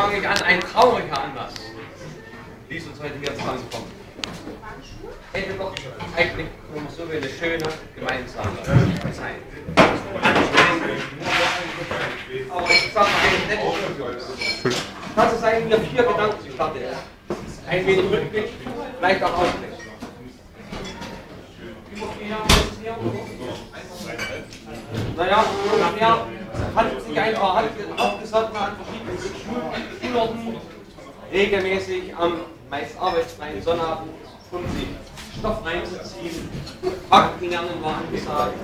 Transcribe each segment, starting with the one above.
fange ich an, ein trauriger Anlass ließ uns heute hier zusammenkommen. Hätte doch eigentlich, wenn man so will, eine schöne gemeinsame Zeit. Aber ich sage mal, wenn es nicht das ist eigentlich mir 4 Gedanken gestartet. Ein wenig Rückblick, vielleicht auch Ausblick. Naja, nachher hat sich einfach aufgesagt an verschiedenen Schulorten regelmäßig am meist arbeitsfreien Sonnabend, um sich Stoff reinzuziehen. Fakten lernen war angesagt,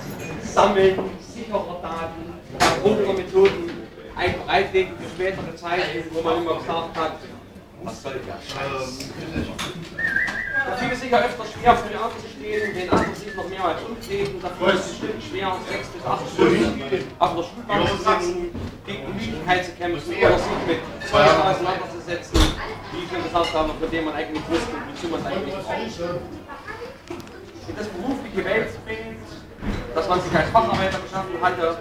sammeln sicherer Daten, andere Methoden, ein Bereitlegen für spätere Zeiten, wo man immer gesagt hat, was soll der Scheiß? Da fiel es sicher öfter schwer, für die aufzustehen, den anderen sich noch mehr als umtreten, da fiel es bestimmt schwer, 6 bis 8 Stunden auf der Schulbank zu sitzen, gegen Müdigkeit zu kämpfen oder sich mit Zeug auseinanderzusetzen, wie ich schon gesagt habe, von dem man eigentlich wusste, wozu man es eigentlich braucht. In das berufliche Weltbild, das man sich als Facharbeiter geschaffen hatte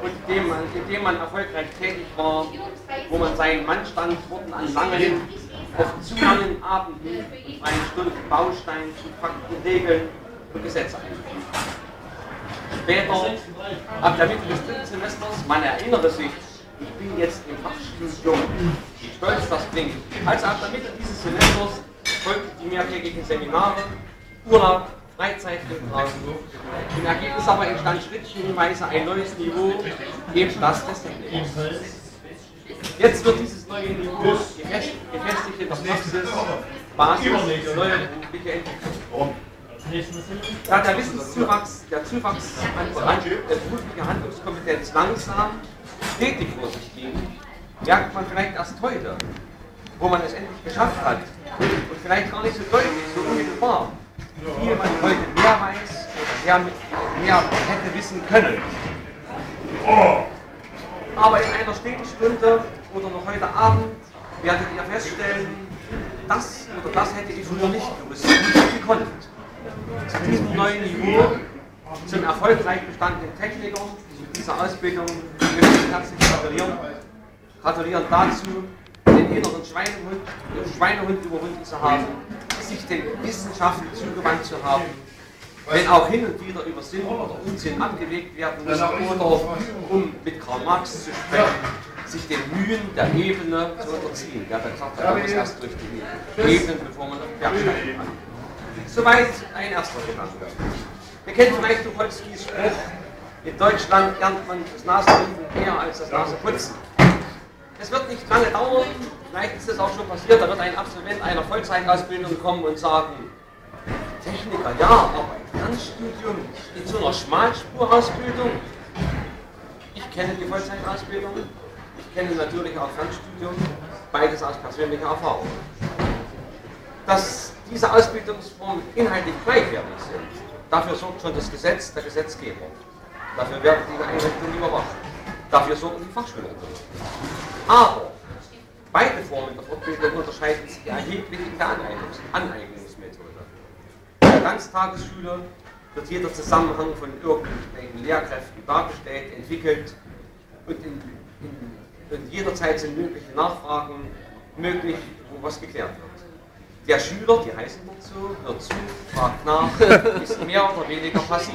und in dem man erfolgreich tätig war, wo man seinen Mann stand, wurden an langen, oft zu langen Abenden und freien Stunden Baustein zu Fakten, Regeln und Gesetze eingefügt. Später, ab der Mitte des 3. Semesters, man erinnere sich, ich bin jetzt im Fachstudium, wie stolz das klingt. Also ab der Mitte dieses Semesters folgten die mehrtägigen Seminare, Urlaub, Freizeitvertrag. Im Ergebnis aber entstand schrittchenweise ein neues Niveau, eben das des Technikers. Jetzt wird dieses neue Niveau gefestigt in der Praxis, Basis für neue berufliche Entwicklung. Da der Wissenszuwachs, der Zuwachs an der beruflichen Handlungskompetenz langsam, stetig vor sich ging, merkt man vielleicht erst heute, wo man es endlich geschafft hat und vielleicht gar nicht so deutlich, so unmittelbar, wie viel man heute mehr weiß oder mehr hätte wissen können. Aber in einer steten Stunde oder noch heute Abend werdet ihr feststellen, das oder das hätte ich früher nicht gewusst, nicht gekonnt. Zu diesem neuen Niveau, zum erfolgreich bestandenen Techniker, zu dieser Ausbildung möchte ich herzlich gratulieren. Gratulieren dazu, den inneren Schweinehund überwunden zu haben, sich den Wissenschaften zugewandt zu haben, wenn auch hin und wieder über Sinn oder Unsinn abgewegt werden muss, oder um mit Karl Marx zu sprechen, sich den Mühen der Ebene zu unterziehen. Der hat gesagt, er muss erst durch die Ebenen, bevor man auf den Berg steigen kann. Soweit ein erster Gedanke. Wir kennen vielleicht Tucholskys Spruch, in Deutschland lernt man das Nasenrümpfen eher als das Nasenputzen. Es wird nicht lange dauern, vielleicht ist es auch schon passiert, da wird ein Absolvent einer Vollzeitausbildung kommen und sagen, Techniker, ja, aber ein Fernstudium in so einer Schmalspurausbildung. Ich kenne die Vollzeitausbildung, ich kenne natürlich auch Fernstudium, beides aus persönlicher Erfahrung. Dass diese Ausbildungsformen inhaltlich gleichwertig sind, dafür sorgt schon das Gesetz, der Gesetzgeber. Dafür werden die Einrichtungen überwacht. Dafür sorgen die Fachschulen. Aber beide Formen der Fortbildung unterscheiden sich erheblich in der Aneignungsmethode. In der Ganztagesschule wird jeder Zusammenhang von irgendwelchen Lehrkräften dargestellt, entwickelt und in jederzeit sind mögliche Nachfragen möglich, wo was geklärt wird. Der Schüler, die heißen dazu, hört zu, fragt nach, ist mehr oder weniger passiv.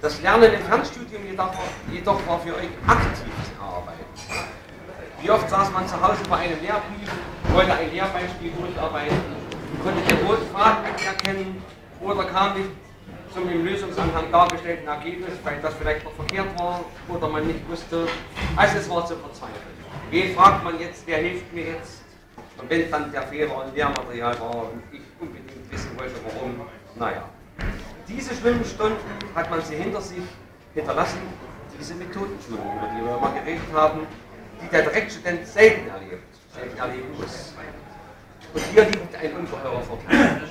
Das Lernen im Fernstudium jedoch war für euch aktiv zu erarbeiten. Wie oft saß man zu Hause bei einem Lehrbrief, wollte ein Lehrbeispiel durcharbeiten, konnte den roten Faden erkennen oder kam nicht zum im Lösungsanhang dargestellten Ergebnis, weil das vielleicht noch verkehrt war oder man nicht wusste. Also es war zu verzweifeln. Wen fragt man jetzt, wer hilft mir jetzt? Und wenn dann der Fehler im Lehrmaterial war und ich unbedingt wissen wollte, warum, naja. Diese schlimmen Stunden hat man sie hinter sich hinterlassen, diese Methodenschulung, über die wir mal geredet haben, die der Direktstudent selten erleben muss. Und hier liegt ein ungeheurer Vorteil.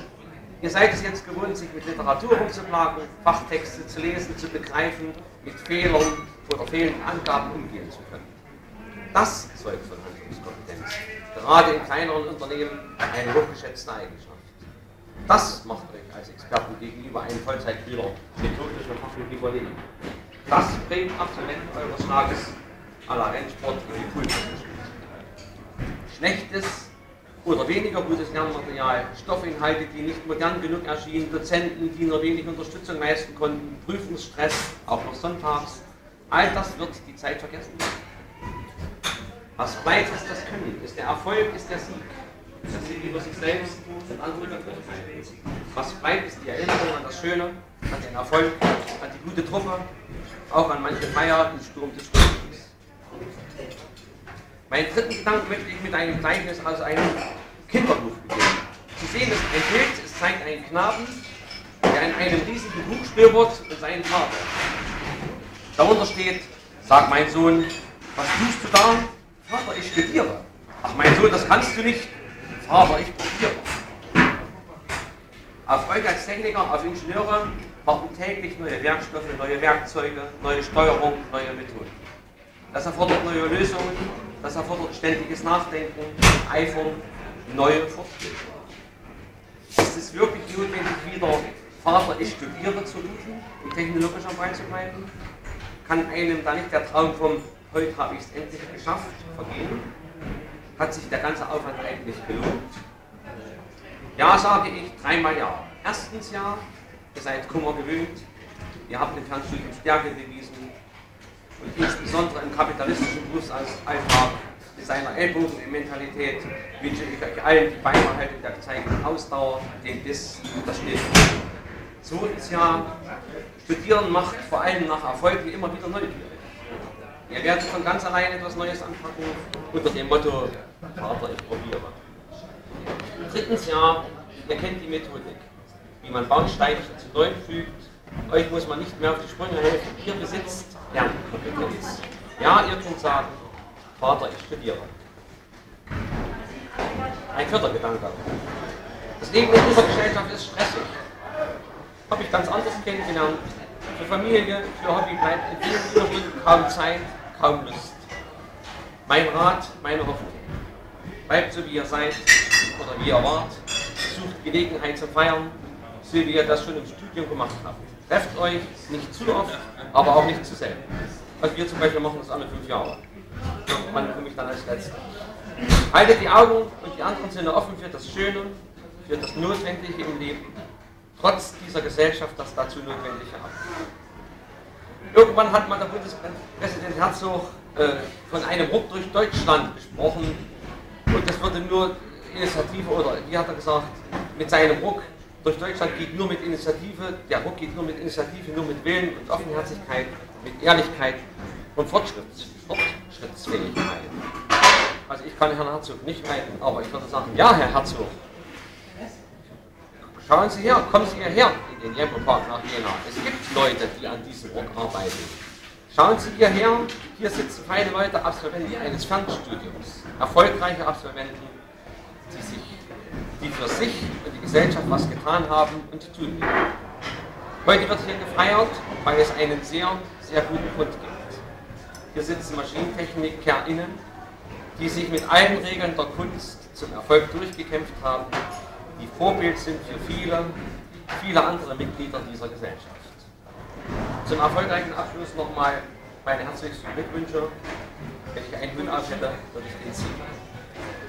Ihr seid es jetzt gewohnt, sich mit Literatur rumzuplagen, Fachtexte zu lesen, zu begreifen, mit Fehlern oder fehlenden Angaben umgehen zu können. Das zeugt von Handlungskompetenz. Gerade in kleineren Unternehmen eine hochgeschätzte Eigenschaft. Das macht euch als Experten gegenüber einem Vollzeitschüler methodisch und fachlich überlegen. Das bringt Absolventen eures Tages à la Rennsport in die Poolposition. schlechtes oder weniger gutes Lernmaterial, Stoffinhalte, die nicht modern genug erschienen, Dozenten, die nur wenig Unterstützung leisten konnten, Prüfungsstress, auch noch sonntags. All das wird die Zeit vergessen. Was bleibt, ist das Können, ist der Erfolg, ist der Sieg. Der Sieg über sich selbst und andere Götter. Was bleibt, ist die Erinnerung an das Schöne, an den Erfolg, an die gute Truppe, auch an manche Feier im Sturm des Sturms. Meinen dritten Gedanken möchte ich mit einem Gleichnis aus einem Kinderbuch beginnen. Zu sehen ist ein Bild, es zeigt einen Knaben, der in einem riesigen Buch stöbert und seinen Vater. Darunter steht: Sag mein Sohn, was tust du da? Vater, ich studiere. Ach mein Sohn, das kannst du nicht. Vater, ich probiere. Auf euch als Techniker, auf Ingenieure warten täglich neue Werkstoffe, neue Werkzeuge, neue Steuerung, neue Methoden. Das erfordert neue Lösungen, das erfordert ständiges Nachdenken, Eifern, neue Fortbildung. Ist es wirklich notwendig, wieder Vater, ich studiere zu rufen, um technologisch am Ball zu bleiben? Kann einem da nicht der Traum vom heute habe ich es endlich geschafft vergehen? Hat sich der ganze Aufwand eigentlich gelohnt? Ja, sage ich, 3-mal ja. Erstens ja, ihr seid Kummer gewöhnt, ihr habt im Fernstudium Stärke bewiesen und insbesondere im kapitalistischen Berufsalltag mit seiner Ellbogenmentalität wünsche ich euch allen die Beibehaltung der gezeigten Ausdauer, den Biss und das Schnitzel. Zweitens ja, Studieren macht vor allem nach Erfolgen immer wieder neugierig. Ihr werdet von ganz allein etwas Neues anpacken unter dem Motto, Vater, ich probiere. Drittens ja, ihr kennt die Methodik, wie man Bausteinchen zu neu fügt. Euch muss man nicht mehr auf die Sprünge helfen. Ihr besitzt Lernkompetenz. Ja, ihr könnt sagen, Vater, ich studiere. Ein vierter Gedanke. Das Leben in dieser Gesellschaft ist stressig. Habe ich ganz anders kennengelernt. Für Familie, für Hobby bleibt in vielen Stunden kaum Zeit, kaum Lust. Mein Rat, meine Hoffnung. Bleibt so wie ihr seid oder wie ihr wart. Sucht Gelegenheit zum Feiern, so wie ihr das schon im Studium gemacht habt. Trefft euch nicht zu oft, aber auch nicht zu selten. Also wir zum Beispiel machen das alle 5 Jahre. Irgendwann komme ich dann als Letzter. Haltet die Augen und die anderen Sinne offen für das Schöne, für das Notwendige im Leben. Trotz dieser Gesellschaft das dazu Notwendige ab. Irgendwann hat mal der Bundespräsident Herzog von einem Ruck durch Deutschland gesprochen und das würde nur Initiative, oder wie hat er gesagt, mit seinem Ruck durch Deutschland geht nur mit Initiative, der Ruck geht nur mit Initiative, nur mit Willen und Offenherzigkeit, mit Ehrlichkeit und Fortschrittsfähigkeit. Also ich kann Herrn Herzog nicht leiten, aber ich würde sagen, ja Herr Herzog, schauen Sie her, kommen Sie hierher in den Jembo-Park nach Jena. Es gibt Leute, die an diesem Ruck arbeiten. Schauen Sie hierher, hier sitzen feine Leute, Absolventen eines Fernstudiums, erfolgreiche Absolventen, die für sich und die Gesellschaft was getan haben und tun. Heute wird hier gefeiert, weil es einen sehr, sehr guten Grund gibt. Hier sitzen MaschinentechnikerInnen, die sich mit allen Regeln der Kunst zum Erfolg durchgekämpft haben, die Vorbild sind für viele, viele andere Mitglieder dieser Gesellschaft. Zum erfolgreichen Abschluss nochmal meine herzlichsten Glückwünsche. Wenn ich einen Hund auf hätte, würde ich den ziehen.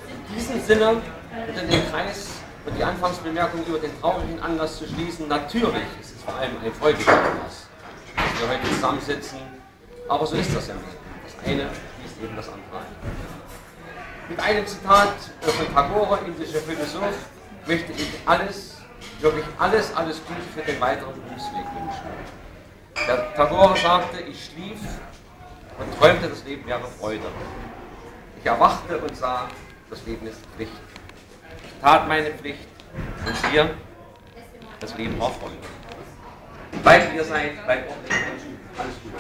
In diesem Sinne und in den Kreis und die Anfangsbemerkung über den traurigen Anlass zu schließen, natürlich ist es vor allem ein freudiger Anlass, dass wir heute zusammensitzen, aber so ist das ja nicht. Das eine schließt eben das andere ein. Mit einem Zitat von Tagore, indischer Philosoph, möchte ich alles, wirklich alles Gute für den weiteren Berufsweg wünschen. Der Tagore sagte, ich schlief und träumte, das Leben wäre Freude. Ich erwachte und sah, das Leben ist Pflicht. Ich tat meine Pflicht und siehe, das Leben war Freude. Bleibt wie ihr seid, bleibt ordentlich Menschen. Alles Gute.